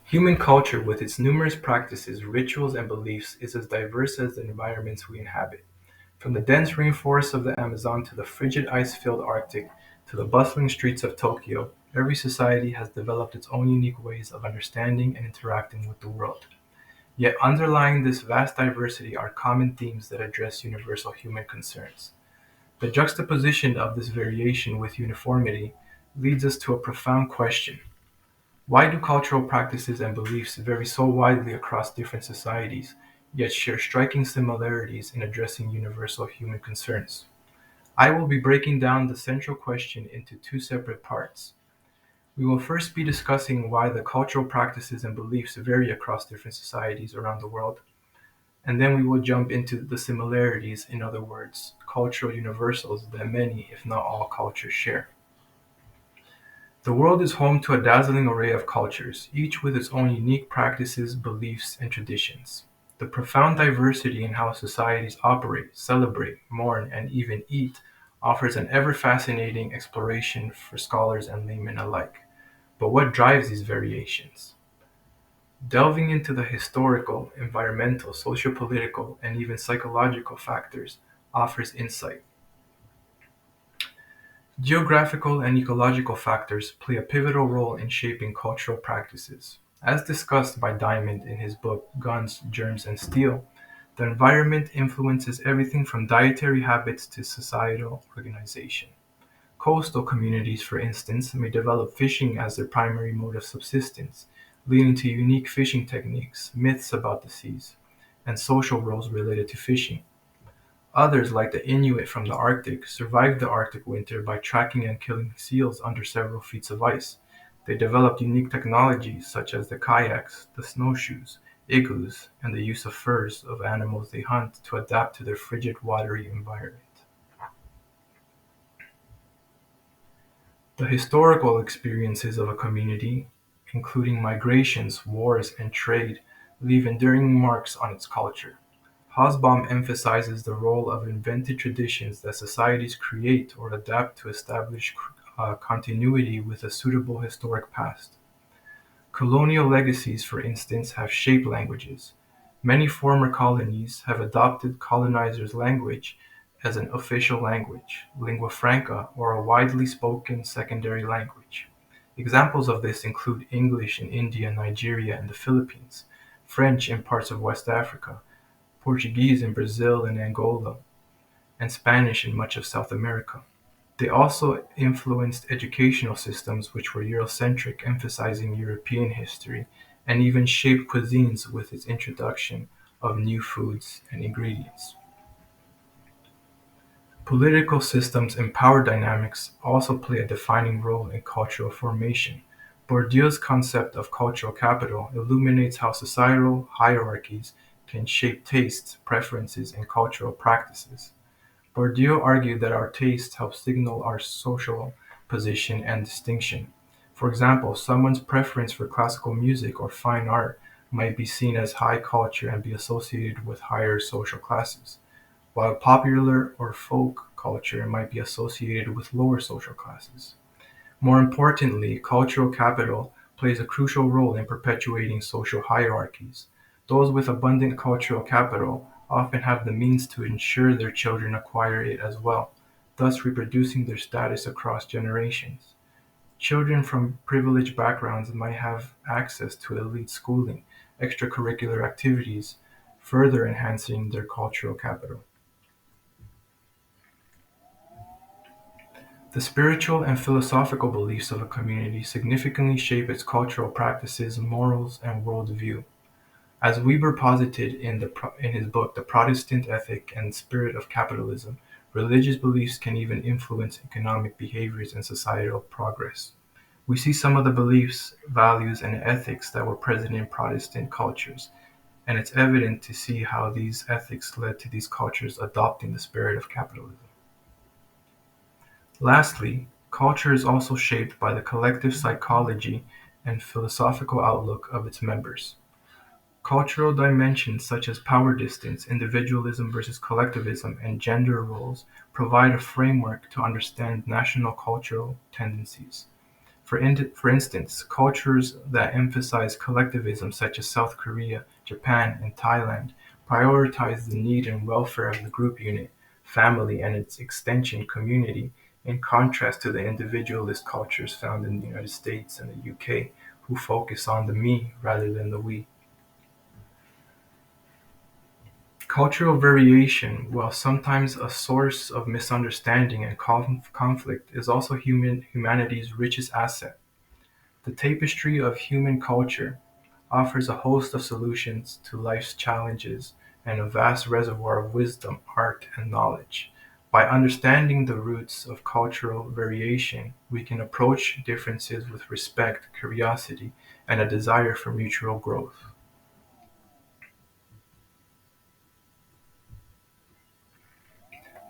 Human culture, with its numerous practices, rituals, and beliefs, is as diverse as the environments we inhabit. From the dense rainforests of the Amazon to the frigid ice-filled Arctic to the bustling streets of Tokyo, every society has developed its own unique ways of understanding and interacting with the world. Yet underlying this vast diversity are common themes that address universal human concerns. The juxtaposition of this variation with uniformity leads us to a profound question. Why do cultural practices and beliefs vary so widely across different societies, yet share striking similarities in addressing universal human concerns? I will be breaking down the central question into two separate parts. We will first be discussing why the cultural practices and beliefs vary across different societies around the world, and then we will jump into the similarities, in other words, cultural universals that many, if not all, cultures share. The world is home to a dazzling array of cultures, each with its own unique practices, beliefs, and traditions. The profound diversity in how societies operate, celebrate, mourn, and even eat offers an ever fascinating exploration for scholars and laymen alike. But what drives these variations? Delving into the historical, environmental, sociopolitical, and even psychological factors offers insight. Geographical and ecological factors play a pivotal role in shaping cultural practices. As discussed by Diamond in his book Guns, Germs, and Steel, the environment influences everything from dietary habits to societal organization. Coastal communities, for instance, may develop fishing as their primary mode of subsistence, leading to unique fishing techniques, myths about the seas, and social roles related to fishing. Others, like the Inuit from the Arctic, survived the Arctic winter by tracking and killing seals under several feet of ice. They developed unique technologies such as the kayaks, the snowshoes, igloos, and the use of furs of animals they hunt to adapt to their frigid, watery environment. The historical experiences of a community, including migrations, wars, and trade, leave enduring marks on its culture. Hobsbawm emphasizes the role of invented traditions that societies create or adapt to establish continuity with a suitable historic past. Colonial legacies, for instance, have shaped languages. Many former colonies have adopted colonizers' language as an official language, lingua franca, or a widely spoken secondary language. Examples of this include English in India, Nigeria, and the Philippines, French in parts of West Africa, Portuguese in Brazil and Angola, and Spanish in much of South America. They also influenced educational systems which were Eurocentric, emphasizing European history, and even shaped cuisines with its introduction of new foods and ingredients. Political systems and power dynamics also play a defining role in cultural formation. Bourdieu's concept of cultural capital illuminates how societal hierarchies can shape tastes, preferences, and cultural practices. Bourdieu argued that our tastes help signal our social position and distinction. For example, someone's preference for classical music or fine art might be seen as high culture and be associated with higher social classes, while popular or folk culture might be associated with lower social classes. More importantly, cultural capital plays a crucial role in perpetuating social hierarchies. Those with abundant cultural capital often have the means to ensure their children acquire it as well, thus reproducing their status across generations. Children from privileged backgrounds might have access to elite schooling, extracurricular activities, further enhancing their cultural capital. The spiritual and philosophical beliefs of a community significantly shape its cultural practices, morals, and worldview. As Weber posited in his book The Protestant Ethic and Spirit of Capitalism, religious beliefs can even influence economic behaviors and societal progress. We see some of the beliefs, values, and ethics that were present in Protestant cultures, and it's evident to see how these ethics led to these cultures adopting the spirit of capitalism. Lastly, culture is also shaped by the collective psychology and philosophical outlook of its members. Cultural dimensions such as power distance, individualism versus collectivism, and gender roles provide a framework to understand national cultural tendencies. For instance, cultures that emphasize collectivism, such as South Korea, Japan, and Thailand, prioritize the need and welfare of the group unit, family, and its extension community, in contrast to the individualist cultures found in the United States and the UK, who focus on the me rather than the we. Cultural variation, while sometimes a source of misunderstanding and conflict, is also humanity's richest asset. The tapestry of human culture offers a host of solutions to life's challenges and a vast reservoir of wisdom, art, and knowledge. By understanding the roots of cultural variation, we can approach differences with respect, curiosity, and a desire for mutual growth.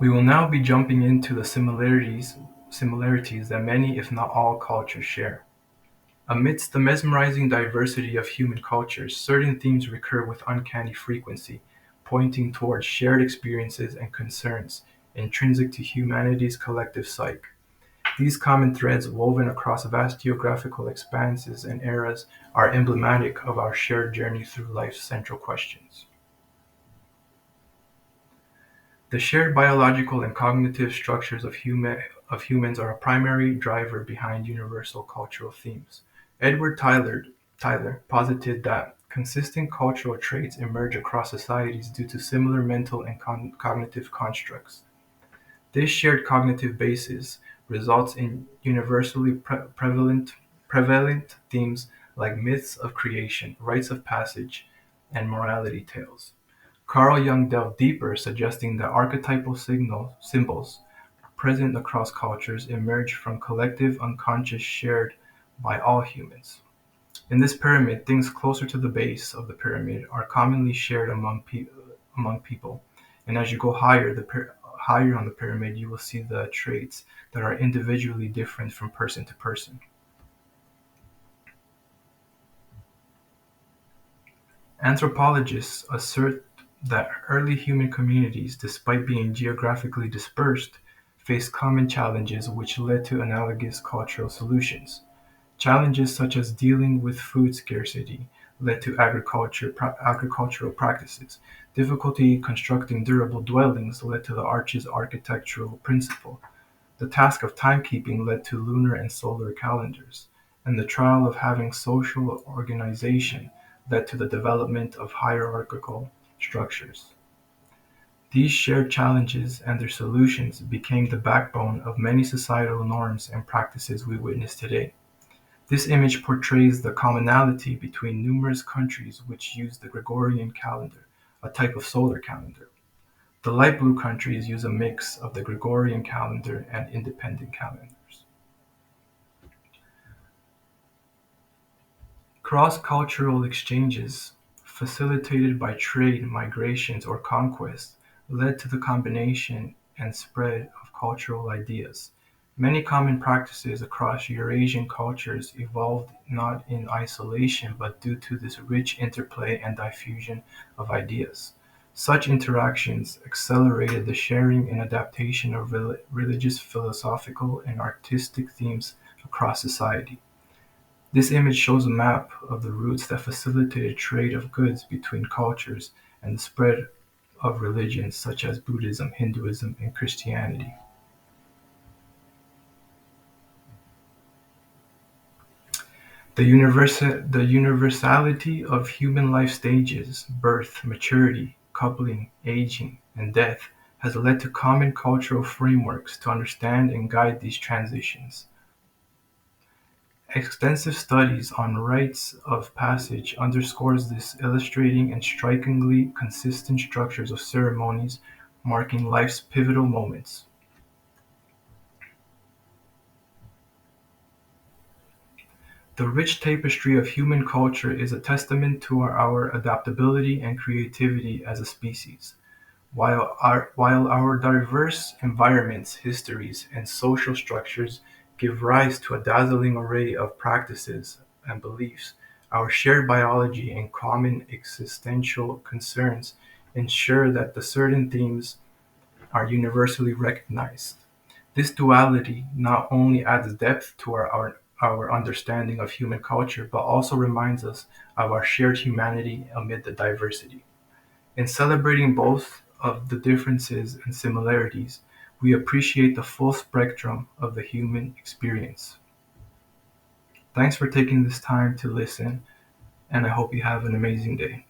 We will now be jumping into the similarities that many, if not all, cultures share. Amidst the mesmerizing diversity of human cultures, certain themes recur with uncanny frequency, pointing towards shared experiences and concerns intrinsic to humanity's collective psyche. These common threads, woven across vast geographical expanses and eras, are emblematic of our shared journey through life's central questions. The shared biological and cognitive structures of humans are a primary driver behind universal cultural themes. Edward Tyler posited that consistent cultural traits emerge across societies due to similar mental and cognitive constructs. This shared cognitive basis results in universally prevalent themes like myths of creation, rites of passage, and morality tales. Carl Jung delved deeper, suggesting that archetypal symbols present across cultures emerge from collective unconscious shared by all humans. In this pyramid, things closer to the base of the pyramid are commonly shared among people, and as you go higher on the pyramid, you will see the traits that are individually different from person to person. Anthropologists assert that early human communities, despite being geographically dispersed, faced common challenges which led to analogous cultural solutions. Challenges such as dealing with food scarcity led to agricultural practices. Difficulty constructing durable dwellings led to the arch's architectural principle. The task of timekeeping led to lunar and solar calendars, and the trial of having social organization led to the development of hierarchical structures. These shared challenges and their solutions became the backbone of many societal norms and practices we witness today. This image portrays the commonality between numerous countries which use the Gregorian calendar, a type of solar calendar. The light blue countries use a mix of the Gregorian calendar and independent calendars. Cross-cultural exchanges, facilitated by trade, migrations, or conquest, led to the combination and spread of cultural ideas. Many common practices across Eurasian cultures evolved not in isolation but due to this rich interplay and diffusion of ideas. Such interactions accelerated the sharing and adaptation of religious, philosophical, and artistic themes across society. This image shows a map of the routes that facilitated trade of goods between cultures and the spread of religions such as Buddhism, Hinduism, and Christianity. The universality of human life stages, birth, maturity, coupling, aging, and death, has led to common cultural frameworks to understand and guide these transitions. Extensive studies on rites of passage underscores this, illustrating and strikingly consistent structures of ceremonies marking life's pivotal moments. The rich tapestry of human culture is a testament to our adaptability and creativity as a species. While our diverse environments, histories, and social structures give rise to a dazzling array of practices and beliefs, our shared biology and common existential concerns ensure that the certain themes are universally recognized. This duality not only adds depth to our understanding of human culture, but also reminds us of our shared humanity amid the diversity. In celebrating both of the differences and similarities, we appreciate the full spectrum of the human experience. Thanks for taking this time to listen, and I hope you have an amazing day.